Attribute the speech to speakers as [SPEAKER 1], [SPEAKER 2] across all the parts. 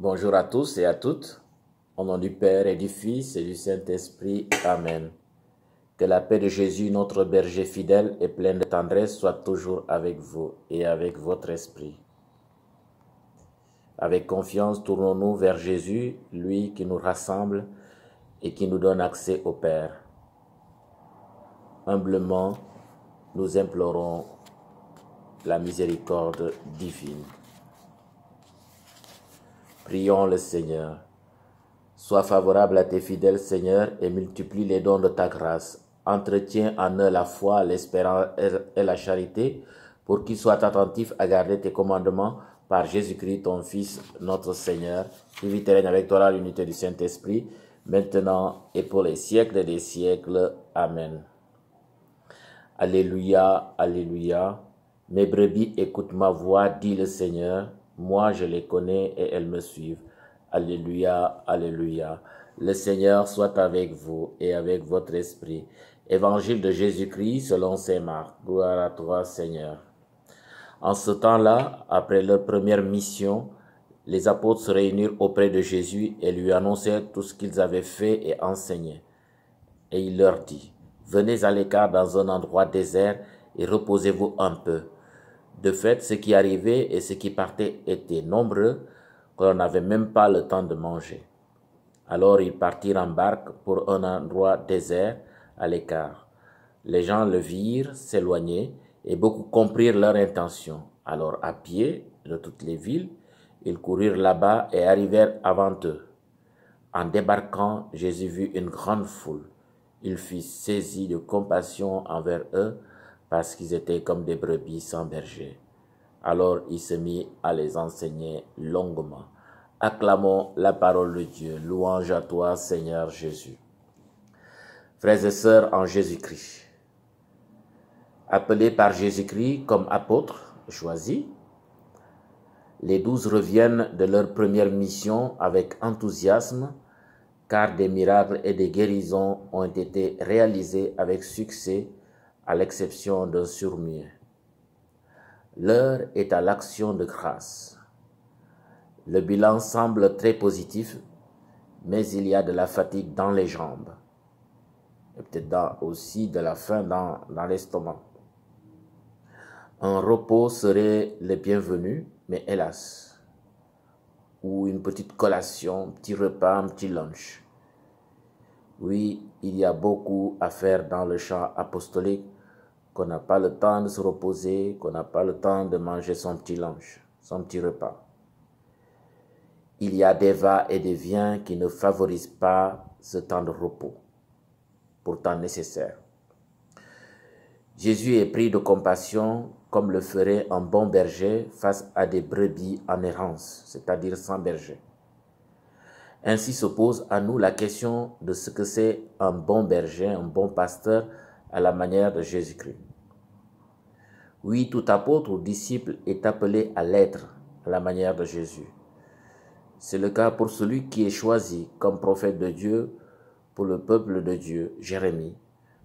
[SPEAKER 1] Bonjour à tous et à toutes. Au nom du Père et du Fils et du Saint-Esprit. Amen. Que la paix de Jésus, notre berger fidèle et plein de tendresse, soit toujours avec vous et avec votre esprit. Avec confiance, tournons-nous vers Jésus, lui qui nous rassemble et qui nous donne accès au Père. Humblement, nous implorons la miséricorde divine. Prions le Seigneur. Sois favorable à tes fidèles, Seigneur, et multiplie les dons de ta grâce. Entretiens en eux la foi, l'espérance et la charité, pour qu'ils soient attentifs à garder tes commandements par Jésus-Christ, ton Fils, notre Seigneur, qui vit et règne avec toi dans l'unité du Saint-Esprit, maintenant et pour les siècles des siècles. Amen. Alléluia, alléluia. Mes brebis écoutent ma voix, dit le Seigneur. Moi, je les connais et elles me suivent. Alléluia, alléluia. Le Seigneur soit avec vous et avec votre esprit. Évangile de Jésus-Christ selon saint Marc. Gloire à toi, Seigneur. En ce temps-là, après leur première mission, les apôtres se réunirent auprès de Jésus et lui annoncèrent tout ce qu'ils avaient fait et enseigné. Et il leur dit: venez à l'écart dans un endroit désert et reposez-vous un peu. De fait, ce qui arrivait et ce qui partait étaient nombreux, qu'on n'avait même pas le temps de manger. Alors ils partirent en barque pour un endroit désert à l'écart. Les gens le virent s'éloigner et beaucoup comprirent leur intention. Alors à pied de toutes les villes, ils coururent là-bas et arrivèrent avant eux. En débarquant, Jésus vit une grande foule. Il fut saisi de compassion envers eux parce qu'ils étaient comme des brebis sans berger. Alors il se mit à les enseigner longuement. Acclamons la parole de Dieu. Louange à toi, Seigneur Jésus. Frères et sœurs en Jésus-Christ, appelés par Jésus-Christ comme apôtres choisis, les 12 reviennent de leur première mission avec enthousiasme, car des miracles et des guérisons ont été réalisés avec succès, à l'exception d'un sourd-muet. L'heure est à l'action de grâce. Le bilan semble très positif, mais il y a de la fatigue dans les jambes, et peut-être aussi de la faim dans l'estomac. Un repos serait le bienvenu, mais hélas, ou une petite collation, un petit repas, un petit lunch. Oui, il y a beaucoup à faire dans le champ apostolique, qu'on n'a pas le temps de se reposer, qu'on n'a pas le temps de manger son petit lunch, son petit repas. Il y a des va et des viens qui ne favorisent pas ce temps de repos, pourtant nécessaire. Jésus est pris de compassion comme le ferait un bon berger face à des brebis en errance, c'est-à-dire sans berger. Ainsi se pose à nous la question de ce que c'est un bon berger, un bon pasteur à la manière de Jésus-Christ. Oui, tout apôtre ou disciple est appelé à l'être à la manière de Jésus. C'est le cas pour celui qui est choisi comme prophète de Dieu pour le peuple de Dieu, Jérémie,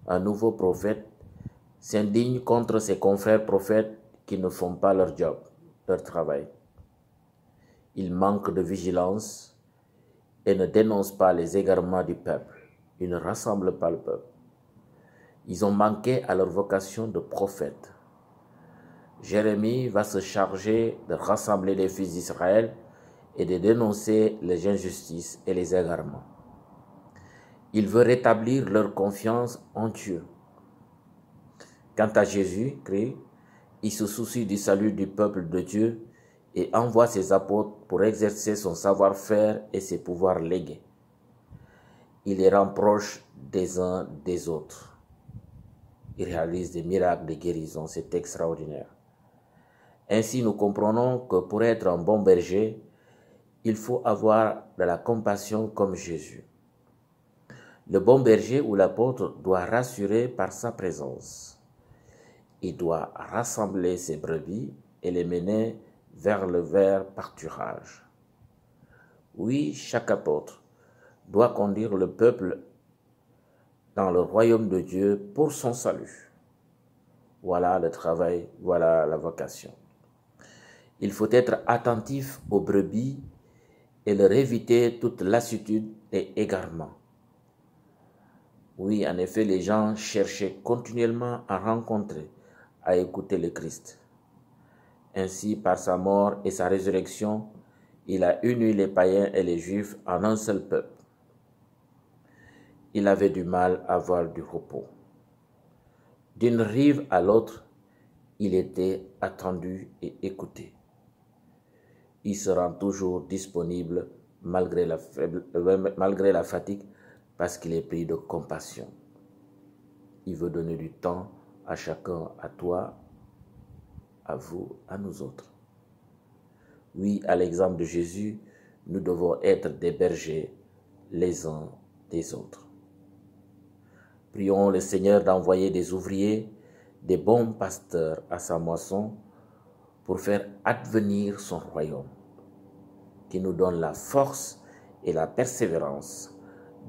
[SPEAKER 1] un nouveau prophète, s'indigne contre ses confrères prophètes qui ne font pas leur job, leur travail. Ils manquent de vigilance et ne dénoncent pas les égarements du peuple. Ils ne rassemblent pas le peuple. Ils ont manqué à leur vocation de prophète. Jérémie va se charger de rassembler les fils d'Israël et de dénoncer les injustices et les égarements. Il veut rétablir leur confiance en Dieu. Quant à Jésus-Christ, il se soucie du salut du peuple de Dieu et envoie ses apôtres pour exercer son savoir-faire et ses pouvoirs légués. Il les rend proches des uns des autres. Il réalise des miracles de guérison, c'est extraordinaire. Ainsi, nous comprenons que pour être un bon berger, il faut avoir de la compassion comme Jésus. Le bon berger ou l'apôtre doit rassurer par sa présence. Il doit rassembler ses brebis et les mener vers le vert pâturage. Oui, chaque apôtre doit conduire le peuple dans le royaume de Dieu pour son salut. Voilà le travail, voilà la vocation. Il faut être attentif aux brebis et leur éviter toute lassitude et égarement. Oui, en effet, les gens cherchaient continuellement à rencontrer, à écouter le Christ. Ainsi, par sa mort et sa résurrection, il a uni les païens et les juifs en un seul peuple. Il avait du mal à avoir du repos. D'une rive à l'autre, il était attendu et écouté. Il se rend toujours disponible malgré la fatigue parce qu'il est pris de compassion. Il veut donner du temps à chacun, à toi, à vous, à nous autres. Oui, à l'exemple de Jésus, nous devons être des bergers les uns des autres. Prions le Seigneur d'envoyer des ouvriers, des bons pasteurs à sa moisson pour faire advenir son royaume, qui nous donne la force et la persévérance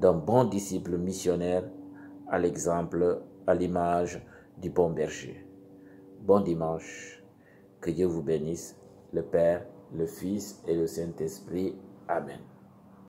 [SPEAKER 1] d'un bon disciple missionnaire à l'exemple, à l'image du bon berger. Bon dimanche, que Dieu vous bénisse, le Père, le Fils et le Saint-Esprit. Amen.